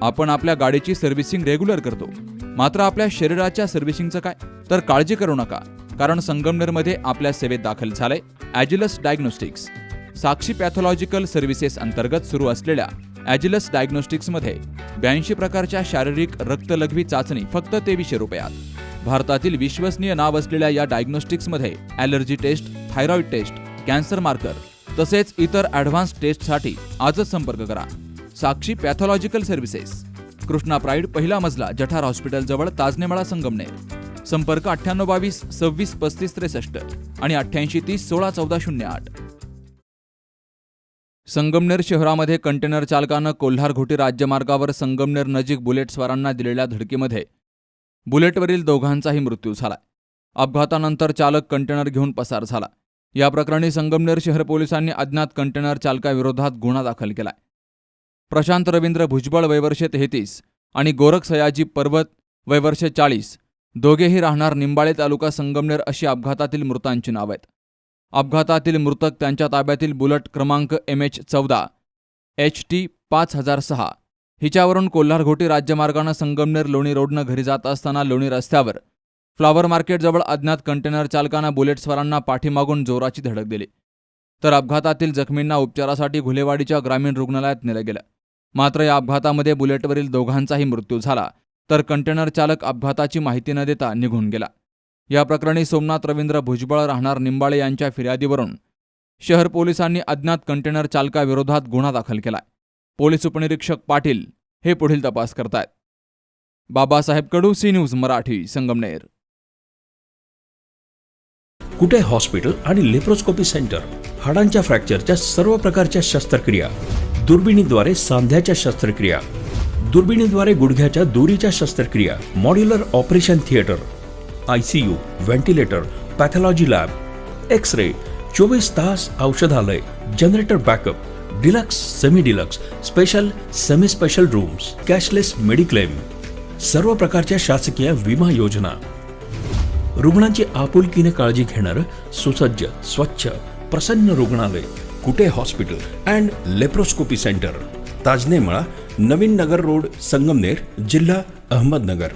आपण आपल्या गाडीची सर्व्हिसिंग रेग्युलर करतो, मात्र आपल्या शरीराच्या सर्व्हिसिंगचं काय? तर काळजी करू नका, कारण संगमनेरमध्ये आपल्या सेवेत दाखल झालंय ॲजिलस डायग्नोस्टिक्स. साक्षी पॅथॉलॉजिकल सर्व्हिसेस अंतर्गत सुरू असलेल्या ॲजिलस डायग्नोस्टिक्समध्ये 82 प्रकारच्या शारीरिक रक्तलघवी चाचणी फक्त 2300 रुपयात. भारतातील विश्वसनीय नाव असलेल्या या डायग्नोस्टिक्समध्ये allergy test, thyroid test, cancer marker तसेच इतर ॲडव्हान्स टेस्टसाठी आजच संपर्क करा. Sakshi pathological services, Krishna pride, पहिला मजला, जठार हॉस्पिटल जवळ, ताजनेमाळा, संगमनेर. संपर्क 9822 26 35 63 आणि 8830 16 14 08. संगमनेर शहरामध्ये कंटेनर चालकानं कोल्हार-घोटी राज्यमार्गावर संगमनेर नजीक बुलेटस्वारांना दिलेल्या धडकीमध्ये बुलेटवरील दोघांचाही मृत्यू झाला. अपघातानंतर चालक कंटेनर घेऊन पसार झाला. या प्रकरणी संगमनेर शहर पोलिसांनी अज्ञात कंटेनर चालकाविरोधात गुन्हा दाखल केलाय. प्रशांत रवींद्र भुजबळ वय वर्ष 33 आणि गोरख सयाजी पर्वत वय वर्ष 40, दोघेही राहणार निंबाळे तालुका संगमनेर अशी अपघातातील मृतांची नाव आहेत. अपघातातील मृतक त्यांच्या ताब्यातील बुलेट क्रमांक MH14 HT 5006 हिच्यावरून कोल्हार-घोटी राज्यमार्गानं संगमनेर लोणी रोडनं घरी जात असताना लोणी रस्त्यावर फ्लॉवर मार्केटजवळ अज्ञात कंटेनर चालकानं बुलेटस्वारांना पाठीमागून जोराची धडक दिली. तर अपघातातील जखमींना उपचारासाठी घुलेवाडीच्या ग्रामीण रुग्णालयात नेलं गेलं. मात्र या अपघातामध्ये बुलेटवरील दोघांचाही मृत्यू झाला, तर कंटेनर चालक अपघाताची माहिती न देता निघून गेला. या प्रकरणी सोमनाथ रवींद्र भुजबळ राहणार निंबाळे यांच्या फिर्यादीवरून शहर पोलिसांनी अज्ञात कंटेनर चालकाविरोधात गुन्हा दाखल केलाय. पोलीस उपनिरीक्षक पाटील हे पुढील तपास करतायत. बाबासाहेब कडू, सी न्यूज मराठी, संगमनेर. कुठे हॉस्पिटल आणि लेप्रोस्कोपी सेंटर, हाडांच्या फ्रॅक्चरच्या सर्व प्रकारच्या शस्त्रक्रिया, दुर्बिणीद्वारे सांध्याच्या शस्त्रक्रिया, दुर्बिणीद्वारे गुडघ्याच्या दोरीच्या शस्त्रक्रिया, modular operation theatre, ICU, ventilator, pathology lab, X-ray, 24 तास औषधालय, generator backup, deluxe, semi deluxe, special, semi special rooms, cashless mediclaim, सर्व प्रकारच्या शासकीय विमा योजना, रुग्णांची आपुलकीने काळजी घेणारं सुसज्ज, स्वच्छ, प्रसन्न रुग्णालय, Kute hospital and laparoscopy centre, Tajnemala, Navin Nagar road, Sangamner, जिल्हा अहमदनगर.